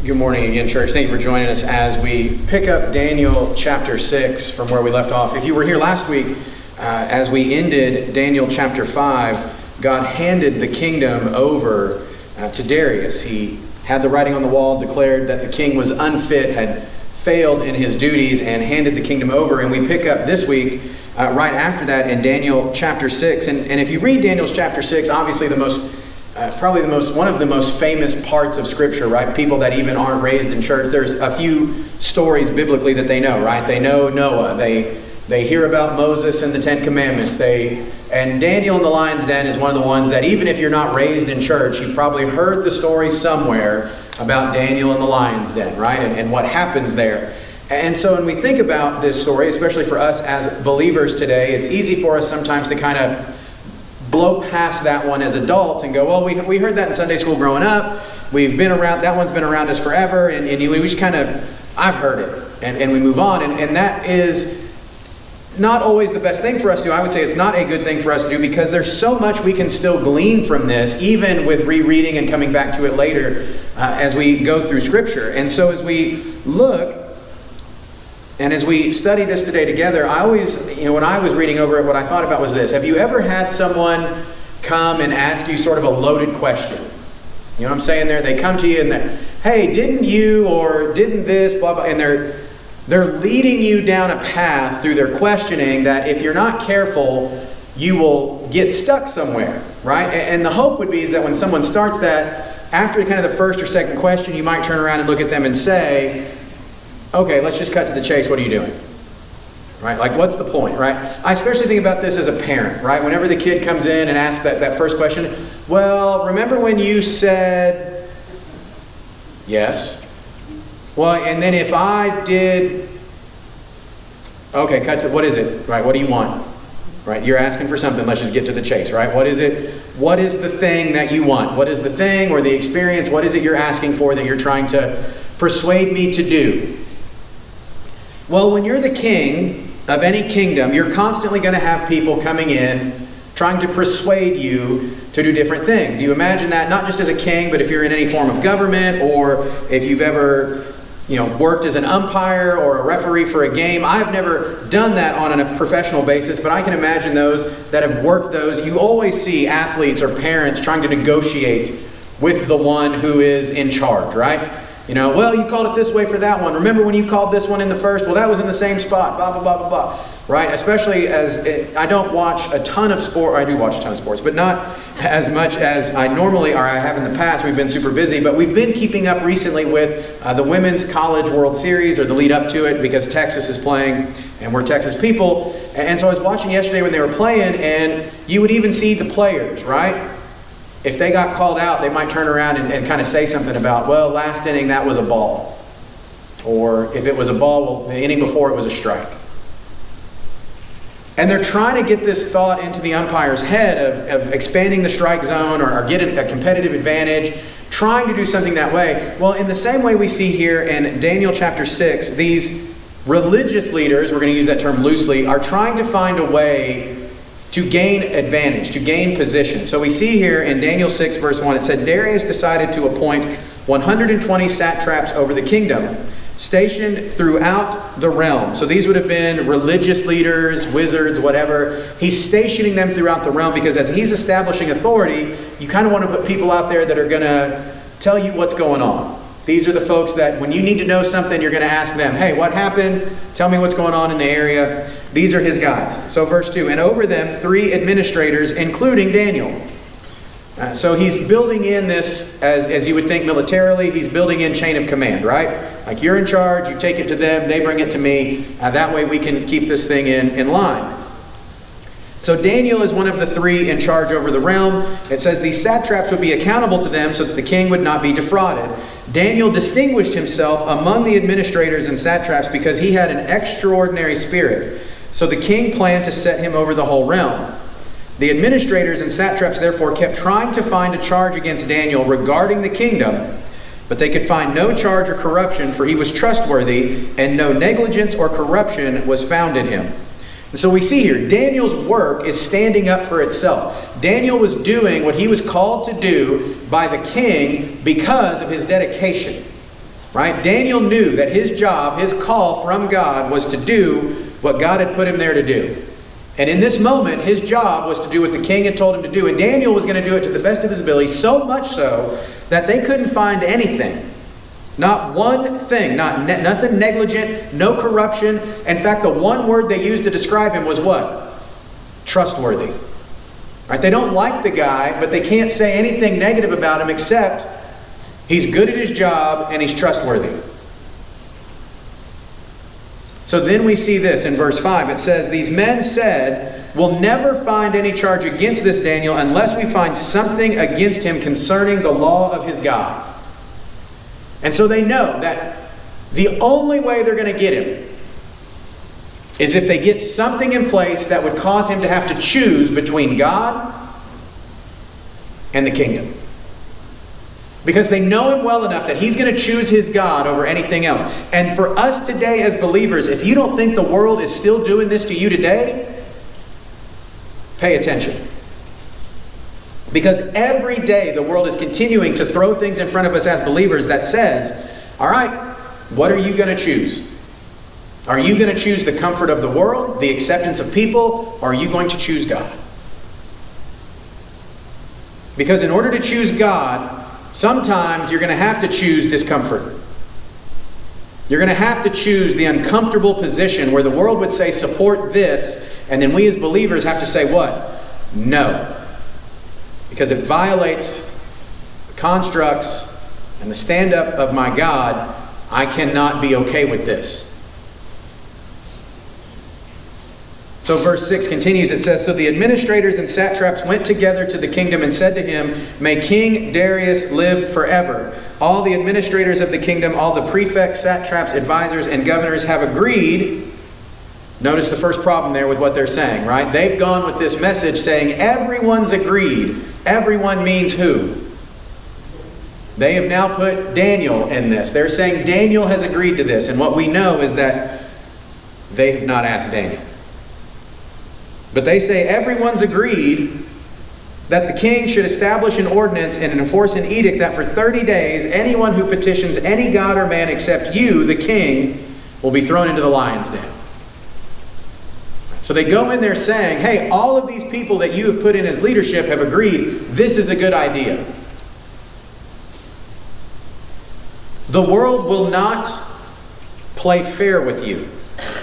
Good morning again, church. Thank you for joining us as we pick up Daniel chapter 6 from where we left off. If you were here last week, as we ended Daniel chapter 5, God handed the kingdom over to Darius. He had the writing on the wall, declared that the king was unfit, had failed in his duties, and handed the kingdom over. And we pick up this week right after that in Daniel chapter 6. And if you read Daniel's chapter 6, obviously one of the most famous parts of Scripture, right? People that even aren't raised in church, there's a few stories biblically that they know, right? They know Noah. They hear about Moses and the Ten Commandments. And Daniel in the lion's den is one of the ones that even if you're not raised in church, you've probably heard the story somewhere about Daniel in the lion's den, right? And what happens there. And so when we think about this story, especially for us as believers today, it's easy for us sometimes to kind of blow past that one as adults and go, well, we heard that in Sunday school growing up. We've been around, that one's been around us forever. And we just kind of, I've heard it. And we move on. And that is not always the best thing for us to do. I would say it's not a good thing for us to do because there's so much we can still glean from this, even with rereading and coming back to it later as we go through Scripture. And so as we look, and as we study this today together, I always, when I was reading over it, what I thought about was this. Have you ever had someone come and ask you sort of a loaded question? You know what I'm saying there? They come to you and they're, hey, didn't you, or didn't this, blah, blah, and they're leading you down a path through their questioning that if you're not careful, you will get stuck somewhere, right? And the hope would be is that when someone starts that, after kind of the first or second question, you might turn around and look at them and say, okay, let's just cut to the chase. What are you doing? Right? Like, what's the point, right? I especially think about this as a parent, right? Whenever the kid comes in and asks that first question, well, remember when you said, yes. Well, and then if I did, okay, cut to, what is it, right? What do you want? Right? You're asking for something. Let's just get to the chase, right? What is it? What is the thing that you want? What is the thing or the experience? What is it you're asking for that you're trying to persuade me to do? Well, when you're the king of any kingdom, you're constantly going to have people coming in trying to persuade you to do different things. You imagine that not just as a king, but if you're in any form of government, or if you've ever worked as an umpire or a referee for a game. I've never done that on a professional basis, but I can imagine those that have worked those. You always see athletes or parents trying to negotiate with the one who is in charge, right? Well, you called it this way for that one. Remember when you called this one in the first? Well, that was in the same spot, blah, blah, blah, blah, blah. Right? Especially as I don't watch a ton of sport. I do watch a ton of sports, but not as much as I normally or I have in the past. We've been super busy, but we've been keeping up recently with the Women's College World Series, or the lead up to it, because Texas is playing and we're Texas people. And so I was watching yesterday when they were playing, and you would even see the players, right? If they got called out, they might turn around and kind of say something about, well, last inning, that was a ball. Or if it was a ball, well, the inning before it was a strike. And they're trying to get this thought into the umpire's head of expanding the strike zone or getting a competitive advantage, trying to do something that way. Well, in the same way we see here in Daniel chapter 6, these religious leaders, we're going to use that term loosely, are trying to find a way to gain advantage, to gain position. So we see here in Daniel 6 verse 1, it said, Darius decided to appoint 120 satraps over the kingdom, stationed throughout the realm. So these would have been religious leaders, wizards, whatever. He's stationing them throughout the realm because as he's establishing authority, you kind of want to put people out there that are going to tell you what's going on. These are the folks that when you need to know something, you're going to ask them, hey, what happened? Tell me what's going on in the area. These are his guys. So verse 2, and over them 3 administrators, including Daniel. So he's building in this, as you would think militarily, he's building in chain of command, right? Like you're in charge, you take it to them, they bring it to me. That way we can keep this thing in line. So Daniel is one of the 3 in charge over the realm. It says these satraps would be accountable to them so that the king would not be defrauded. Daniel distinguished himself among the administrators and satraps because he had an extraordinary spirit. So the king planned to set him over the whole realm. The administrators and satraps therefore kept trying to find a charge against Daniel regarding the kingdom, but they could find no charge or corruption, for he was trustworthy, and no negligence or corruption was found in him. And so we see here, Daniel's work is standing up for itself. Daniel was doing what he was called to do by the king because of his dedication. Right? Daniel knew that his job, his call from God, was to do what God had put him there to do. And in this moment, his job was to do what the king had told him to do. And Daniel was going to do it to the best of his ability, so much so that they couldn't find anything. Not one thing, nothing negligent, no corruption. In fact, the one word they used to describe him was what? Trustworthy. Right? They don't like the guy, but they can't say anything negative about him except he's good at his job and he's trustworthy. So then we see this in verse 5. It says, these men said, we'll never find any charge against this Daniel unless we find something against him concerning the law of his God. And so they know that the only way they're going to get him is if they get something in place that would cause him to have to choose between God and the kingdom. Because they know him well enough that he's going to choose his God over anything else. And for us today as believers, if you don't think the world is still doing this to you today, pay attention. Because every day the world is continuing to throw things in front of us as believers that says, all right, what are you going to choose? Are you going to choose the comfort of the world, the acceptance of people, or are you going to choose God? Because in order to choose God, sometimes you're going to have to choose discomfort. You're going to have to choose the uncomfortable position where the world would say, support this, and then we as believers have to say what? No. Because it violates the constructs and the stand-up of my God. I cannot be okay with this. So verse 6 continues. It says, so the administrators and satraps went together to the kingdom and said to him, may King Darius live forever. All the administrators of the kingdom, all the prefects, satraps, advisors, and governors have agreed. Notice the first problem there with what they're saying, right? They've gone with this message saying everyone's agreed. Everyone means who? They have now put Daniel in this. They're saying Daniel has agreed to this. And what we know is that they have not asked Daniel. But they say everyone's agreed that the king should establish an ordinance and enforce an edict that for 30 days, anyone who petitions any god or man except you, the king, will be thrown into the lion's den. So they go in there saying, hey, all of these people that you have put in as leadership have agreed this is a good idea. The world will not play fair with you,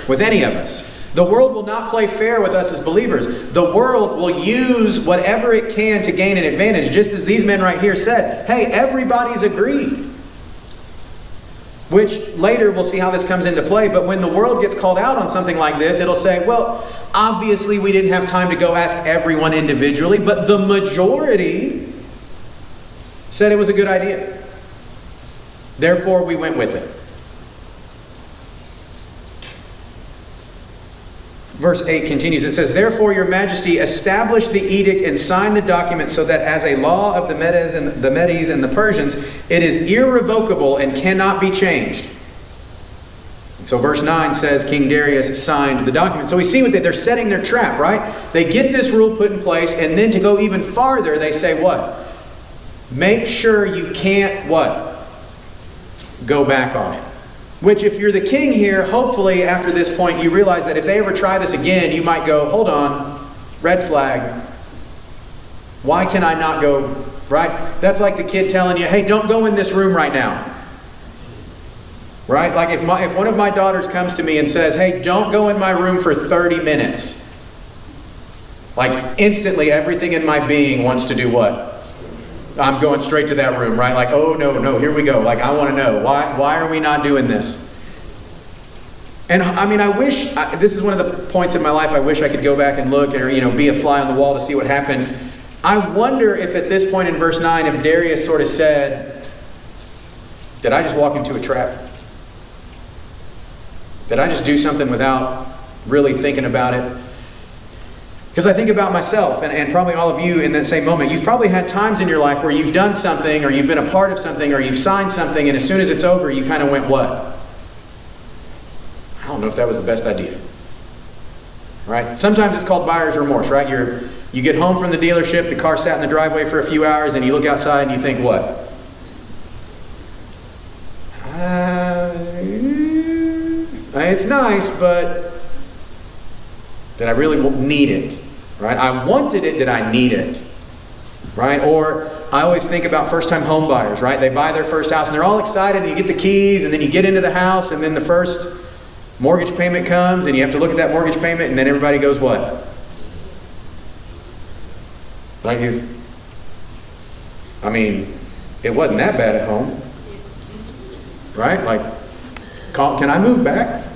with any of us. The world will not play fair with us as believers. The world will use whatever it can to gain an advantage, just as these men right here said, hey, everybody's agreed. Which later we'll see how this comes into play. But when the world gets called out on something like this, it'll say, well, obviously we didn't have time to go ask everyone individually, but the majority said it was a good idea. Therefore, we went with it. Verse 8 continues. It says, therefore, your majesty, establish the edict and sign the document so that as a law of the Medes and the Persians, it is irrevocable and cannot be changed. And so verse 9 says, King Darius signed the document. So we see what they're setting their trap, right? They get this rule put in place, and then to go even farther, they say what? Make sure you can't what? Go back on it. Which, if you're the king here, hopefully after this point you realize that if they ever try this again, you might go, hold on, red flag. Why can I not go, right? That's like the kid telling you, hey, don't go in this room right now. Right? Like if one of my daughters comes to me and says, hey, don't go in my room for 30 minutes. Like instantly everything in my being wants to do what? I'm going straight to that room, right? Like, oh, no, here we go. Like, I want to know. Why are we not doing this? And I mean, I wish, this is one of the points in my life I wish I could go back and look or, be a fly on the wall to see what happened. I wonder if at this point in verse 9, if Darius sort of said, did I just walk into a trap? Did I just do something without really thinking about it? Because I think about myself, and probably all of you in that same moment. You've probably had times in your life where you've done something, or you've been a part of something, or you've signed something, and as soon as it's over, you kind of went, what? I don't know if that was the best idea. Right? Sometimes it's called buyer's remorse, right? You get home from the dealership, the car sat in the driveway for a few hours, and you look outside and you think, what? Right? It's nice, but did I really need it? Right? I wanted it, did I need it? Right? Or I always think about first-time home buyers, right? They buy their first house and they're all excited and you get the keys and then you get into the house and then the first mortgage payment comes and you have to look at that mortgage payment and then everybody goes what? Right? It wasn't that bad at home. Right? Like, can I move back?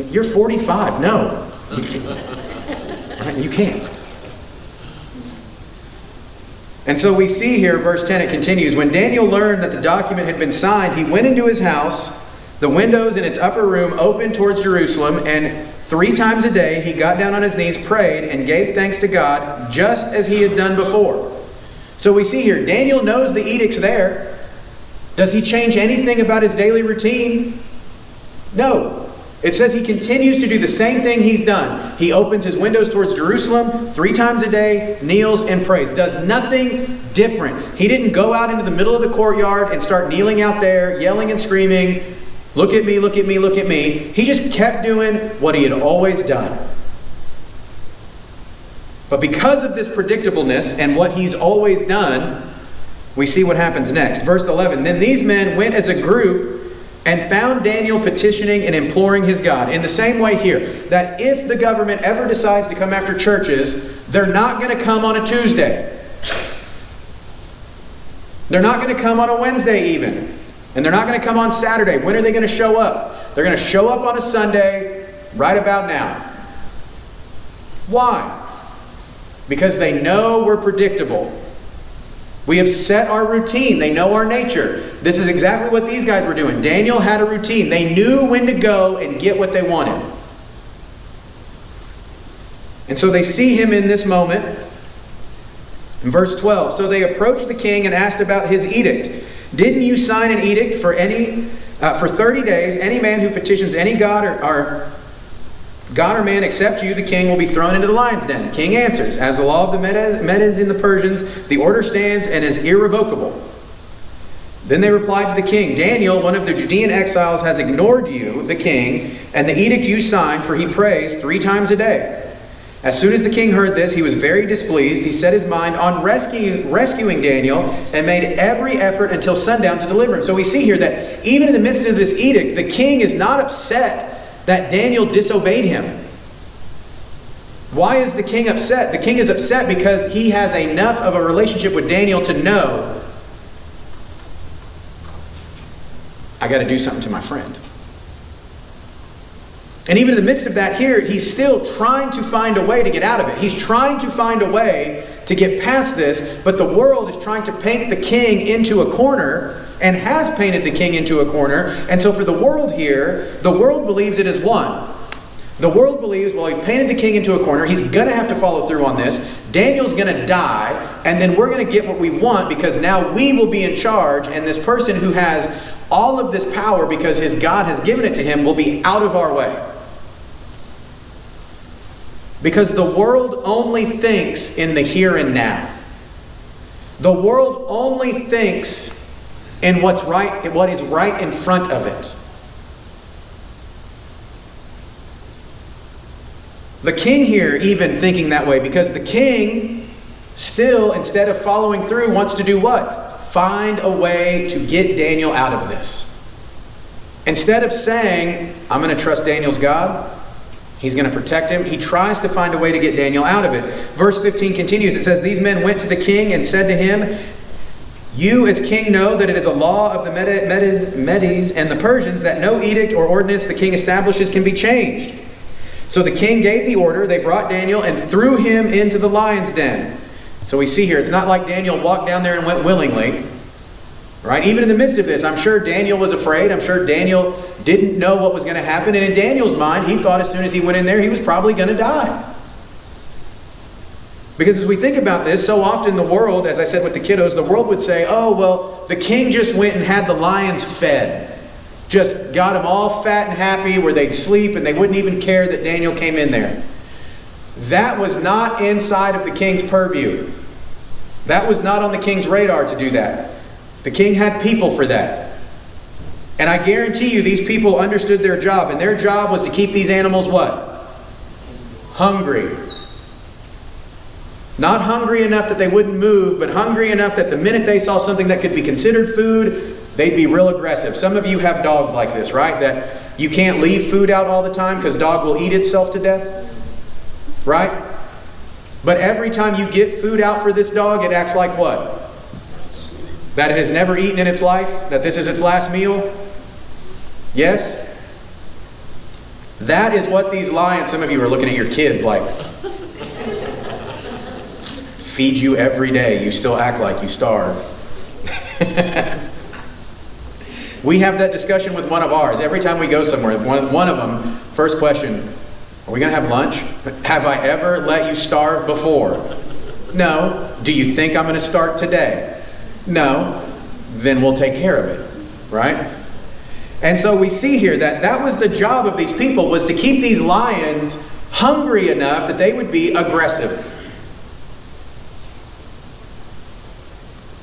You're 45. No. Right? You can't. And so we see here, verse 10, it continues, when Daniel learned that the document had been signed, he went into his house, the windows in its upper room opened towards Jerusalem, and 3 times a day he got down on his knees, prayed, and gave thanks to God, just as he had done before. So we see here, Daniel knows the edict's there. Does he change anything about his daily routine? No. It says he continues to do the same thing he's done. He opens his windows towards Jerusalem 3 times a day, kneels and prays. Does nothing different. He didn't go out into the middle of the courtyard and start kneeling out there, yelling and screaming, look at me, look at me, look at me. He just kept doing what he had always done. But because of this predictableness and what he's always done, we see what happens next. Verse 11, then these men went as a group and found Daniel petitioning and imploring his God. In the same way here, that if the government ever decides to come after churches, they're not going to come on a Tuesday. They're not going to come on a Wednesday even. And they're not going to come on Saturday. When are they going to show up? They're going to show up on a Sunday right about now. Why? Because they know we're predictable. We have set our routine. They know our nature. This is exactly what these guys were doing. Daniel had a routine. They knew when to go and get what they wanted. And so they see him in this moment. In verse 12, so they approached the king and asked about his edict. Didn't you sign an edict for 30 days, any man who petitions any god or man except you, the king, will be thrown into the lion's den? King answers, as the law of the Medes and the Persians, the order stands and is irrevocable. Then they replied to the king, Daniel, one of the Judean exiles, has ignored you, the king, and the edict you signed, for he prays 3 times a day. As soon as the king heard this, he was very displeased. He set his mind on rescuing Daniel and made every effort until sundown to deliver him. So we see here that even in the midst of this edict, the king is not upset that Daniel disobeyed him. Why is the king upset? The king is upset because he has enough of a relationship with Daniel to know, I got to do something to my friend. And even in the midst of that here, he's still trying to find a way to get out of it. He's trying to find a way to get past this, but the world is trying to paint the king into a corner and has painted the king into a corner. And so for the world here, the world believes it is won. The world believes, well, he's painted the king into a corner. He's going to have to follow through on this. Daniel's going to die, and then we're going to get what we want because now we will be in charge, and this person who has all of this power because his God has given it to him will be out of our way. Because the world only thinks in the here and now. The world only thinks in what is right in front of it. The king here even thinking that way because the king still, instead of following through, wants to do what? Find a way to get Daniel out of this. Instead of saying, I'm going to trust Daniel's God, he's going to protect him, he tries to find a way to get Daniel out of it. Verse 15 continues. It says, these men went to the king and said to him, you as king know that it is a law of the Medes and the Persians that no edict or ordinance the king establishes can be changed. So the king gave the order. They brought Daniel and threw him into the lion's den. So we see here, it's not like Daniel walked down there and went willingly. Right? Even in the midst of this, I'm sure Daniel was afraid. I'm sure Daniel didn't know what was going to happen. And in Daniel's mind, he thought as soon as he went in there, he was probably going to die. Because as we think about this, so often the world, as I said with the kiddos, the world would say, oh, well, the king just went and had the lions fed. Just got them all fat and happy where they'd sleep and they wouldn't even care that Daniel came in there. That was not inside of the king's purview. That was not on the king's radar to do that. The king had people for that. And I guarantee you these people understood their job, and their job was to keep these animals what? Hungry. Not hungry enough that they wouldn't move, but hungry enough that the minute they saw something that could be considered food, they'd be real aggressive. Some of you have dogs like this, right? That you can't leave food out all the time because dog will eat itself to death. Right? But every time you get food out for this dog, it acts like what? That it has never eaten in its life? That this is its last meal? Yes? That is what these lions, some of you are looking at your kids like, feed you every day, you still act like you starve. We have that discussion with one of ours. Every time we go somewhere, one of them, first question, are we going to have lunch? Have I ever let you starve before? No. Do you think I'm going to start today? No. Then we'll take care of it. Right? And so we see here that was the job of these people, was to keep these lions hungry enough that they would be aggressive.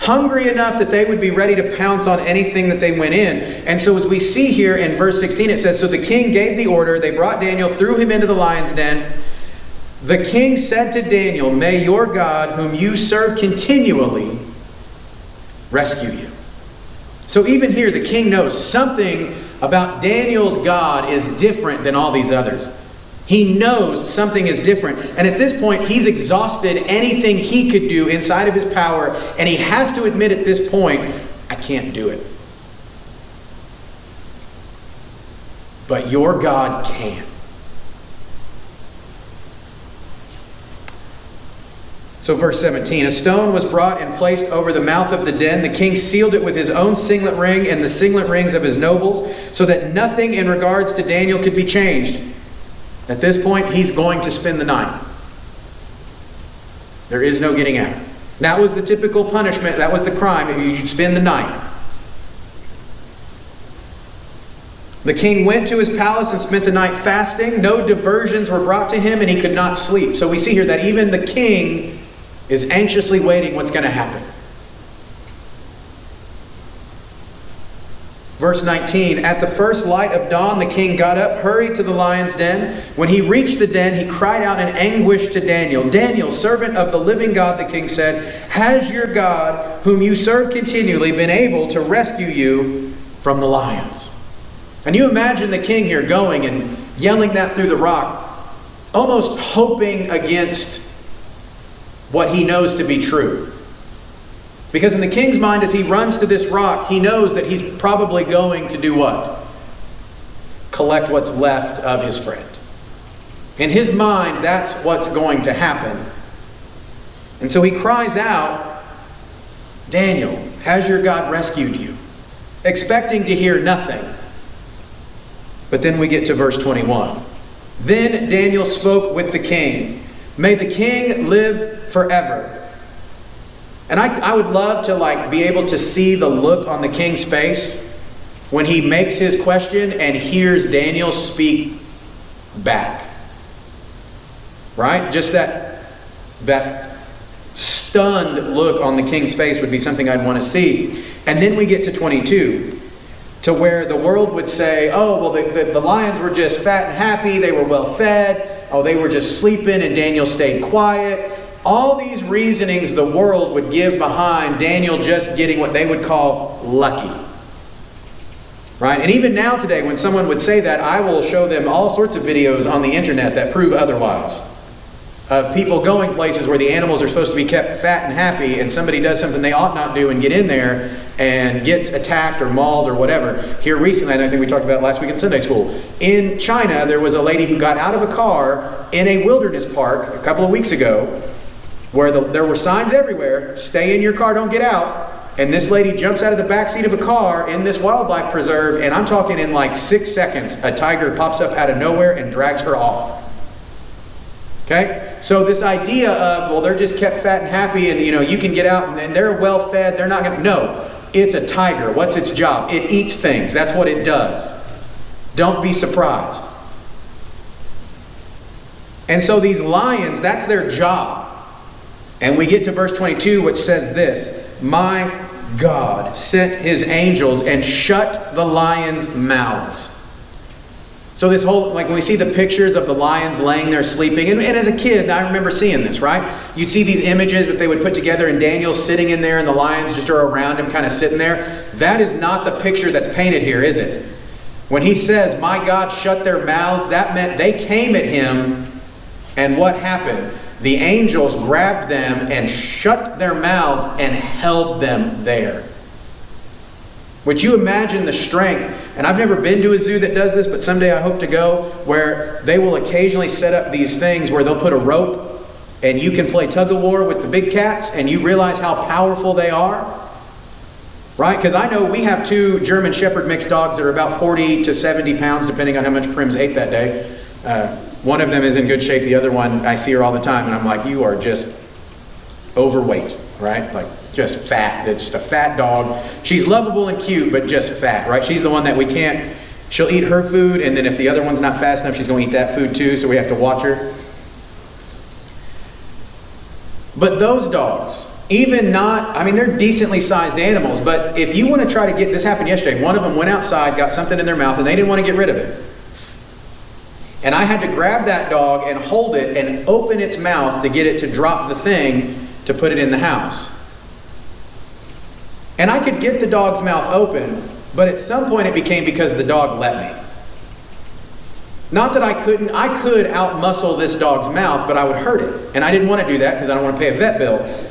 Hungry enough that they would be ready to pounce on anything that they went in. And so as we see here in verse 16, it says, so the king gave the order, they brought Daniel, threw him into the lion's den. The king said to Daniel, may your God, whom you serve continually, rescue you. So even here, the king knows something about Daniel's God is different than all these others. He knows something is different. And at this point, he's exhausted anything he could do inside of his power. And he has to admit at this point, I can't do it. But your God can. So verse 17, a stone was brought and placed over the mouth of the den. The king sealed it with his own signet ring and the signet rings of his nobles, so that nothing in regards to Daniel could be changed. At this point, he's going to spend the night. There is no getting out. That was the typical punishment. That was the crime. You should spend the night. The king went to his palace and spent the night fasting. No diversions were brought to him, and he could not sleep. So we see here that even the king is anxiously waiting what's going to happen. Verse 19, at the first light of dawn, the king got up, hurried to the lion's den. When he reached the den, he cried out in anguish to Daniel. Daniel, servant of the living God, the king said, has your God, whom you serve continually, been able to rescue you from the lions? And you imagine the king here going and yelling that through the rock, almost hoping against what he knows to be true. Because in the king's mind, as he runs to this rock, he knows that he's probably going to do what? Collect what's left of his friend. In his mind, that's what's going to happen. And so he cries out, Daniel, has your God rescued you? Expecting to hear nothing. But then we get to verse 21. Then Daniel spoke with the king. May the king live forever. And I would love to be able to see the look on the king's face when he makes his question and hears Daniel speak back. Right? Just that stunned look on the king's face would be something I'd want to see. And then we get to 22, to where the world would say, oh, well, the lions were just fat and happy, they were well fed, oh, they were just sleeping and Daniel stayed quiet. All these reasonings the world would give behind Daniel just getting what they would call lucky. Right? And even now today, when someone would say that, I will show them all sorts of videos on the internet that prove otherwise. Of people going places where the animals are supposed to be kept fat and happy, and somebody does something they ought not do and get in there and gets attacked or mauled or whatever. Here recently, and I think we talked about it last week in Sunday school, in China, there was a lady who got out of a car in a wilderness park a couple of weeks ago, where there were signs everywhere, stay in your car, don't get out. And this lady jumps out of the back seat of a car in this wildlife preserve, and I'm talking in like 6 seconds, a tiger pops up out of nowhere and drags her off. Okay? So this idea of, well, they're just kept fat and happy and, you can get out and they're well fed, they're not going to... No, it's a tiger. What's its job? It eats things. That's what it does. Don't be surprised. And so these lions, that's their job. And we get to verse 22, which says this, my God sent his angels and shut the lions' mouths. So this whole, like when we see the pictures of the lions laying there sleeping, and as a kid, I remember seeing this, right? You'd see these images that they would put together, and Daniel's sitting in there, and the lions just are around him, kind of sitting there. That is not the picture that's painted here, is it? When he says, my God shut their mouths, that meant they came at him, and what happened? The angels grabbed them and shut their mouths and held them there. Would you imagine the strength? And I've never been to a zoo that does this, but someday I hope to go, where they will occasionally set up these things where they'll put a rope and you can play tug of war with the big cats, and you realize how powerful they are. Right? Because I know we have 2 German Shepherd mixed dogs that are about 40 to 70 pounds, depending on how much Prim's ate that day. One of them is in good shape. The other one, I see her all the time, and I'm like, you are just overweight, right? Like, just fat. It's just a fat dog. She's lovable and cute, but just fat, right? She's the one that we can't, she'll eat her food, and then if the other one's not fast enough, she's going to eat that food too, so we have to watch her. But those dogs, even not, I mean, they're decently sized animals, but if you want to try to get, this happened yesterday, one of them went outside, got something in their mouth, and they didn't want to get rid of it. And I had to grab that dog and hold it and open its mouth to get it to drop the thing to put it in the house. And I could get the dog's mouth open, but at some point it became because the dog let me. Not that I couldn't, I could outmuscle this dog's mouth, but I would hurt it. And I didn't want to do that because I don't want to pay a vet bill.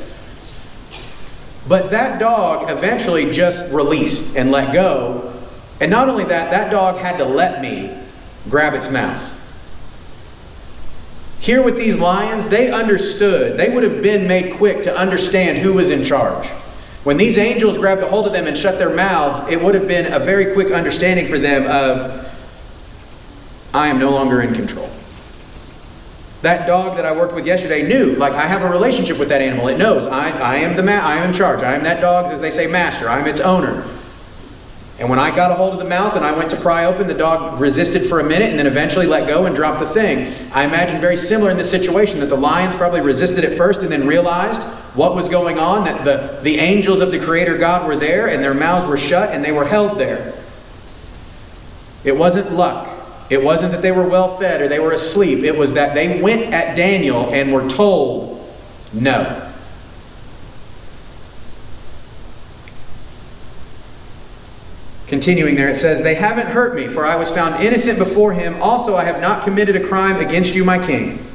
But that dog eventually just released and let go. And not only that, that dog had to let me grab its mouth. Here with these lions, they understood. They would have been made quick to understand who was in charge. When these angels grabbed a hold of them and shut their mouths, it would have been a very quick understanding for them of, I am no longer in control. That dog that I worked with yesterday knew, like, I have a relationship with that animal. It knows I am I am in charge. I am that dog's, as they say, master. I am its owner. And when I got a hold of the mouth and I went to pry open, the dog resisted for a minute and then eventually let go and dropped the thing. I imagine very similar in this situation, that the lions probably resisted at first and then realized what was going on, that the angels of the Creator God were there and their mouths were shut and they were held there. It wasn't luck. It wasn't that they were well fed or they were asleep. It was that they went at Daniel and were told no. Continuing there, it says, they haven't hurt me, for I was found innocent before him. Also, I have not committed a crime against you, my king.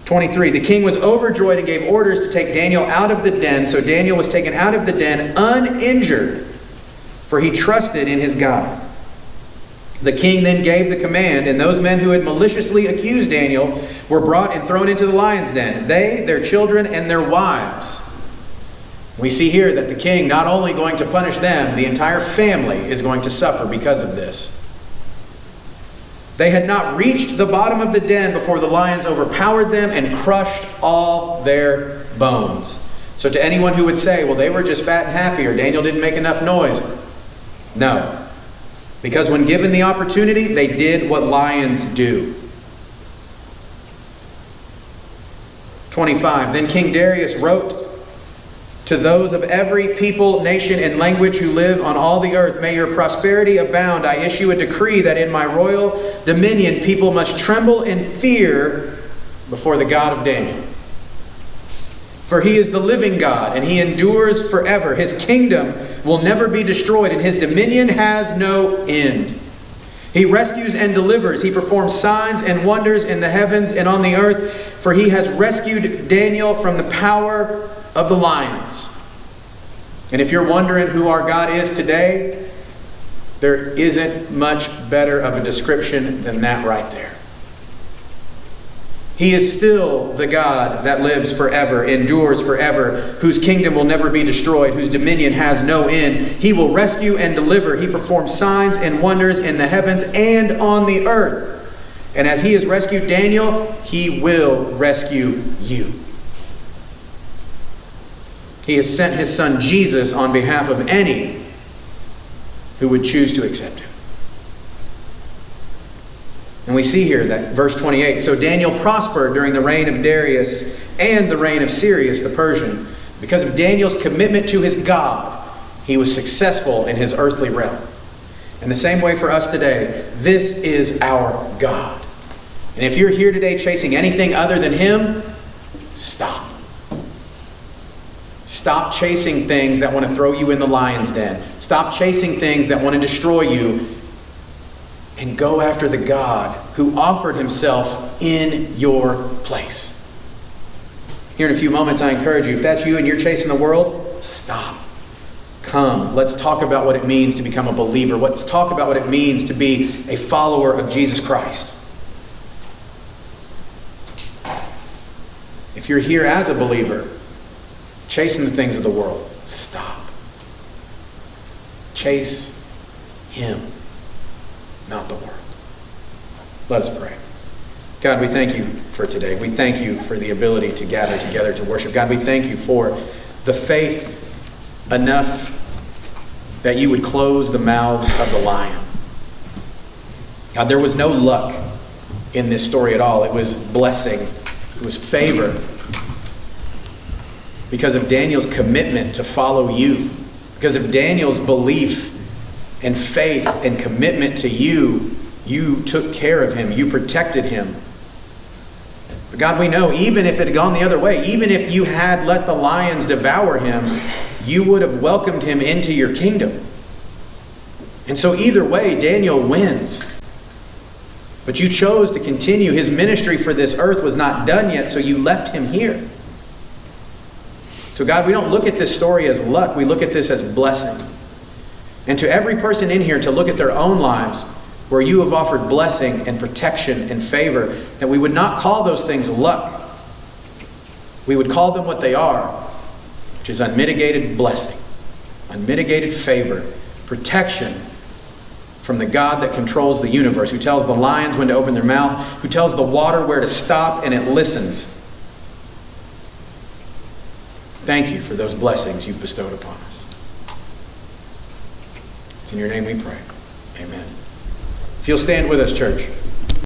23, the king was overjoyed and gave orders to take Daniel out of the den. So Daniel was taken out of the den uninjured, for he trusted in his God. The king then gave the command, and those men who had maliciously accused Daniel were brought and thrown into the lion's den, they, their children, and their wives. We see here that the king not only going to punish them, the entire family is going to suffer because of this. They had not reached the bottom of the den before the lions overpowered them and crushed all their bones. So to anyone who would say, well, they were just fat and happy, or Daniel didn't make enough noise. No. Because when given the opportunity, they did what lions do. 25, then King Darius wrote to those of every people, nation, and language who live on all the earth, may your prosperity abound. I issue a decree that in my royal dominion people must tremble in fear before the God of Daniel. For he is the living God, and he endures forever. His kingdom will never be destroyed, and his dominion has no end. He rescues and delivers. He performs signs and wonders in the heavens and on the earth, for he has rescued Daniel from the power of the lions. And if you're wondering who our God is today, there isn't much better of a description than that right there. He is still the God that lives forever, endures forever, whose kingdom will never be destroyed, whose dominion has no end. He will rescue and deliver. He performs signs and wonders in the heavens and on the earth. And as he has rescued Daniel, he will rescue you. He has sent his son Jesus on behalf of any who would choose to accept him. And we see here that verse 28, so Daniel prospered during the reign of Darius and the reign of Cyrus the Persian. Because of Daniel's commitment to his God, he was successful in his earthly realm. In the same way for us today, this is our God. And if you're here today chasing anything other than him, stop. Stop chasing things that want to throw you in the lion's den. Stop chasing things that want to destroy you. And go after the God who offered himself in your place. Here in a few moments, I encourage you, if that's you and you're chasing the world, stop. Come, let's talk about what it means to become a believer. Let's talk about what it means to be a follower of Jesus Christ. If you're here as a believer, chasing the things of the world, stop. Chase him, not the world. Let us pray. God, we thank you for today. We thank you for the ability to gather together to worship. God, we thank you for the faith enough that you would close the mouths of the lion. God, there was no luck in this story at all. It was blessing. It was favor. Because of Daniel's commitment to follow you. Because of Daniel's belief and faith and commitment to you, you took care of him. You protected him. But God, we know even if it had gone the other way, even if you had let the lions devour him, you would have welcomed him into your kingdom. And so either way, Daniel wins. But you chose to continue. His ministry for this earth was not done yet, so you left him here. So God, we don't look at this story as luck. We look at this as blessing. And to every person in here to look at their own lives where you have offered blessing and protection and favor, that we would not call those things luck. We would call them what they are, which is unmitigated blessing, unmitigated favor, protection from the God that controls the universe, who tells the lions when to open their mouth, who tells the water where to stop, and it listens. Thank you for those blessings you've bestowed upon us. It's in your name we pray. Amen. If you'll stand with us, church.